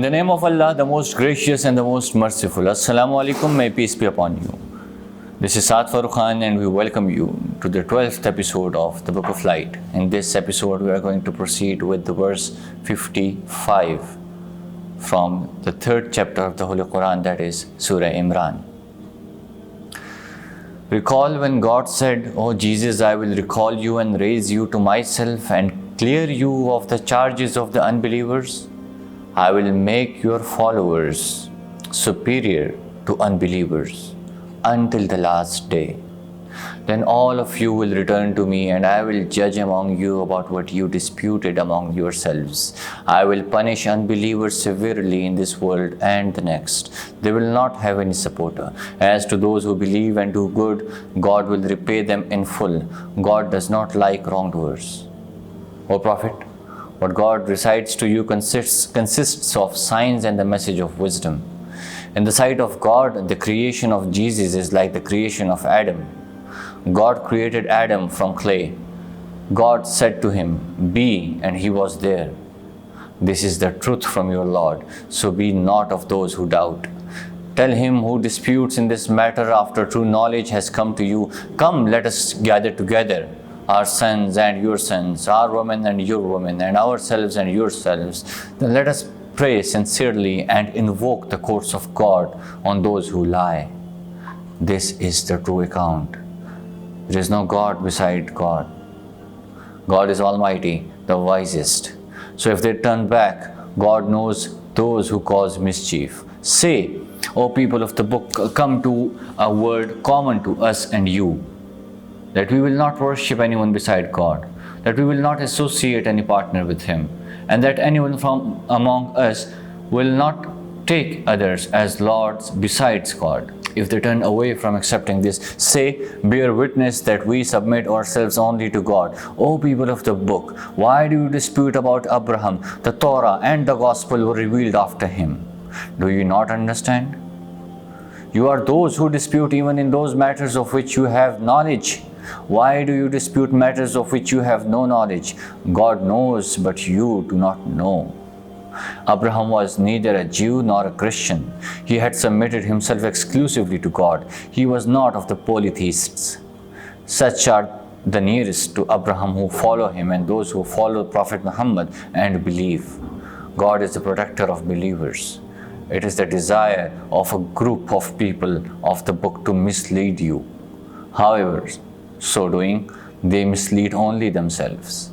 the name of Allah, the most gracious and the most merciful. Assalamu alaikum, may peace be upon you. This is Saad Farooq Khan and we welcome you to the 12th episode of the Book of Light. In this episode, we are going to proceed with the verse 55 from the 3rd chapter of the Holy Quran, that is Surah Imran. Recall when God said, "O Jesus, I will recall you and raise you to myself and clear you of the charges of the unbelievers. I will make your followers superior to unbelievers until the last day. Then all of you will return to me and I will judge among you about what you disputed among yourselves. I will punish unbelievers severely in this world and the next. They will not have any supporter. As to those who believe and do good, God will repay them in full. God does not like wrongdoers." O Prophet, what God recites to you consists of signs and the message of wisdom. In the sight of God, the creation of Jesus is like the creation of Adam. God created Adam from clay. God said to him, "Be," and he was there. This is the truth from your Lord, so be not of those who doubt. Tell him who disputes in this matter after true knowledge has come to you, "Come, let us gather together, our sons and your sons, our women and your women, and ourselves and yourselves. Then let us pray sincerely and invoke the courts of God on those who lie. This is the true account. There is no God beside God. God is Almighty, the wisest. So if they turn back, God knows those who cause mischief. Say, O people of the book, come to a word common to us and you, that we will not worship anyone beside God, that we will not associate any partner with him, and that anyone from among us will not take others as lords besides God. If they turn away from accepting this, say, bear witness that we submit ourselves only to God. O people of the book, why do you dispute about Abraham? The Torah and the gospel were revealed after him. Do you not understand? You are those who dispute even in those matters of which you have knowledge. Why do you dispute matters of which you have no knowledge? God knows, but you do not know. Abraham was neither a Jew nor a Christian. He had submitted himself exclusively to God. He was not of the polytheists. Such are the nearest to Abraham who follow him and those who follow Prophet Muhammad and believe. God is the protector of believers. It is the desire of a group of people of the book to mislead you. However, so doing, they mislead only themselves,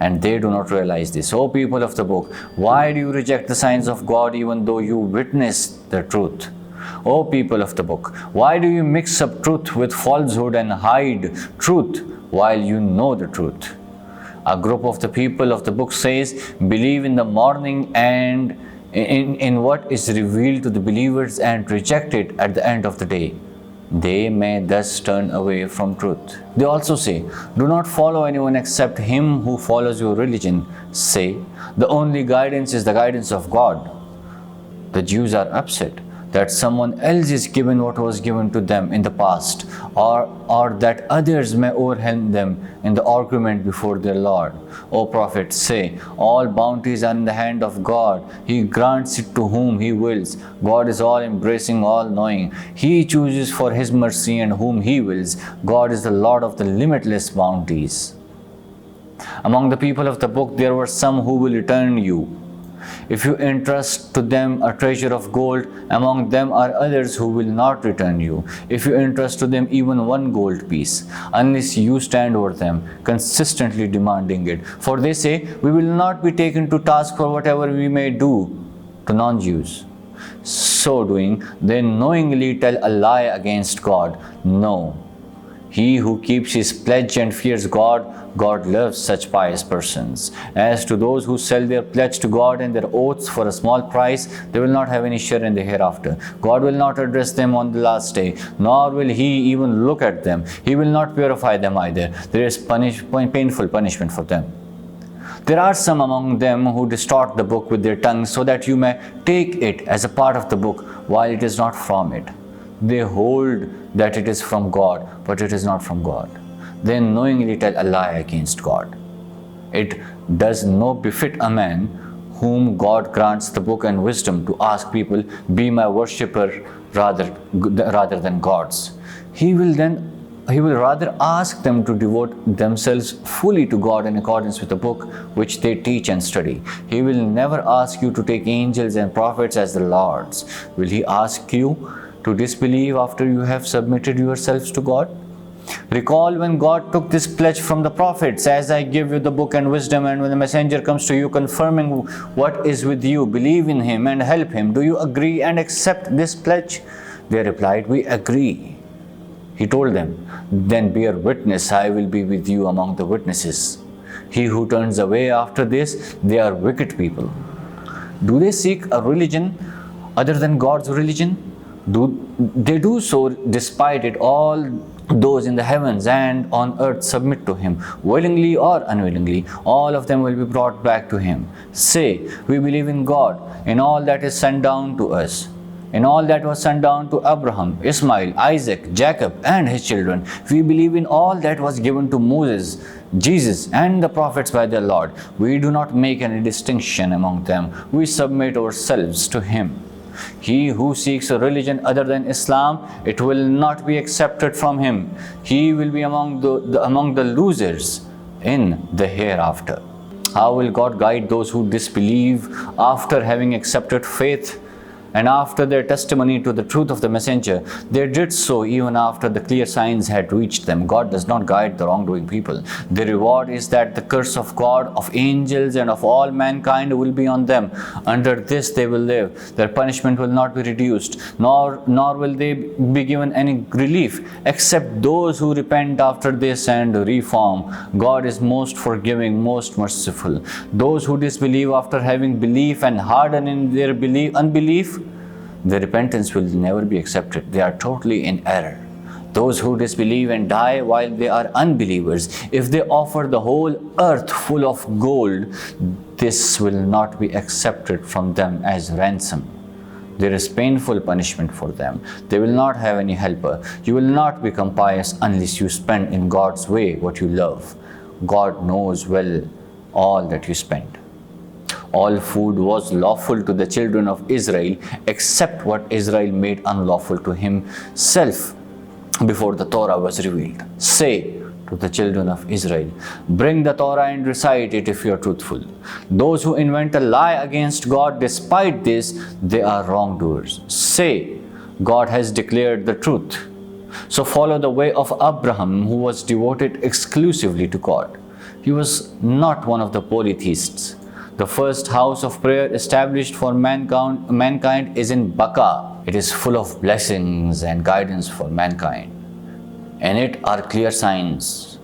and they do not realize this. O people of the book, why do you reject the signs of God even though you witness the truth? O people of the book, why do you mix up truth with falsehood and hide truth while you know the truth? A group of the people of the book says, believe in the morning and in what is revealed to the believers and reject it at the end of the day. They may thus turn away from truth. They also say, do not follow anyone except him who follows your religion. Say, the only guidance is the guidance of God. The Jews are upset that someone else is given what was given to them in the past, or that others may overwhelm them in the argument before their Lord. O Prophet, say, all bounties are in the hand of God. He grants it to whom He wills. God is all-embracing, all-knowing. He chooses for His mercy and whom He wills. God is the Lord of the limitless bounties. Among the people of the book there were some who will return you. If you entrust to them a treasure of gold, among them are others who will not return you. If you entrust to them even one gold piece, unless you stand over them, consistently demanding it. For they say, we will not be taken to task for whatever we may do to non-Jews. So doing, they knowingly tell a lie against God. No. He who keeps his pledge and fears God, God loves such pious persons. As to those who sell their pledge to God and their oaths for a small price, they will not have any share in the hereafter. God will not address them on the last day, nor will He even look at them. He will not purify them either. There is painful punishment for them. There are some among them who distort the book with their tongues so that you may take it as a part of the book while it is not from it. They hold that it is from God, but it is not from God. They knowingly tell a lie against God. It does no befit a man whom God grants the book and wisdom to ask people, be my worshipper rather than gods. He will rather ask them to devote themselves fully to God in accordance with the book which they teach and study. He will never ask you to take angels and prophets as the lords. Will he ask you to disbelieve after you have submitted yourselves to God? Recall when God took this pledge from the prophets, as I give you the book and wisdom, and when the messenger comes to you confirming what is with you, believe in him and help him. Do you agree and accept this pledge? They replied, we agree. He told them, then bear witness, I will be with you among the witnesses. He who turns away after this, they are wicked people. Do they seek a religion other than God's religion? They do so despite it. All those in the heavens and on earth submit to him, willingly or unwillingly. All of them will be brought back to him. Say, we believe in God, in all that is sent down to us, in all that was sent down to Abraham, Ismail, Isaac, Jacob, and his children. We believe in all that was given to Moses, Jesus, and the prophets by their Lord. We do not make any distinction among them. We submit ourselves to him. He who seeks a religion other than Islam, it will not be accepted from him. He will be among the losers in the hereafter. How will God guide those who disbelieve after having accepted faith and after their testimony to the truth of the messenger? They did so even after the clear signs had reached them. God does not guide the wrongdoing people. The reward is that the curse of God, of angels, and of all mankind will be on them. Under this they will live. Their punishment will not be reduced, nor will they be given any relief, except those who repent after this and reform. God is most forgiving, most merciful. Those who disbelieve after having belief and harden in their unbelief, their repentance will never be accepted. They are totally in error. Those who disbelieve and die while they are unbelievers, if they offer the whole earth full of gold, this will not be accepted from them as ransom. There is painful punishment for them. They will not have any helper. You will not become pious unless you spend in God's way what you love. God knows well all that you spend. All food was lawful to the children of Israel except what Israel made unlawful to himself before the Torah was revealed. Say to the children of Israel, bring the Torah and recite it if you are truthful. Those who invent a lie against God despite this, they are wrongdoers. Say, God has declared the truth. So follow the way of Abraham, who was devoted exclusively to God. He was not one of the polytheists. The first house of prayer established for mankind is in Baca. It is full of blessings and guidance for mankind. In it are clear signs.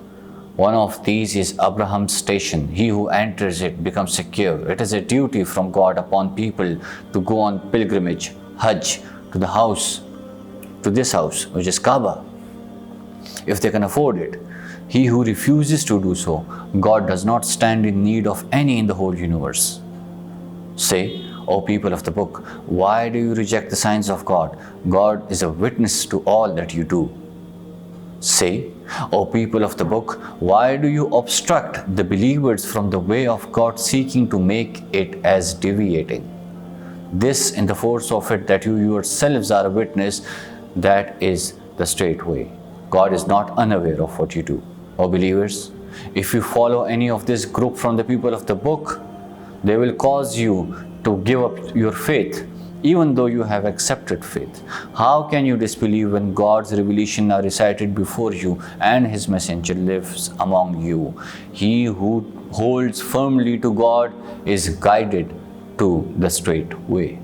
One of these is Abraham's station. He who enters it becomes secure. It is a duty from God upon people to go on pilgrimage, Hajj, to this house, which is Kaaba, if they can afford it. He who refuses to do so, God does not stand in need of any in the whole universe. Say, O people of the book, why do you reject the signs of God? God is a witness to all that you do. Say, O people of the book, why do you obstruct the believers from the way of God, seeking to make it as deviating? This in the force of it that you yourselves are a witness, that is the straight way. God is not unaware of what you do. O believers, if you follow any of this group from the people of the book, they will cause you to give up your faith, even though you have accepted faith. How can you disbelieve when God's revelation are recited before you and his messenger lives among you? He who holds firmly to God is guided to the straight way.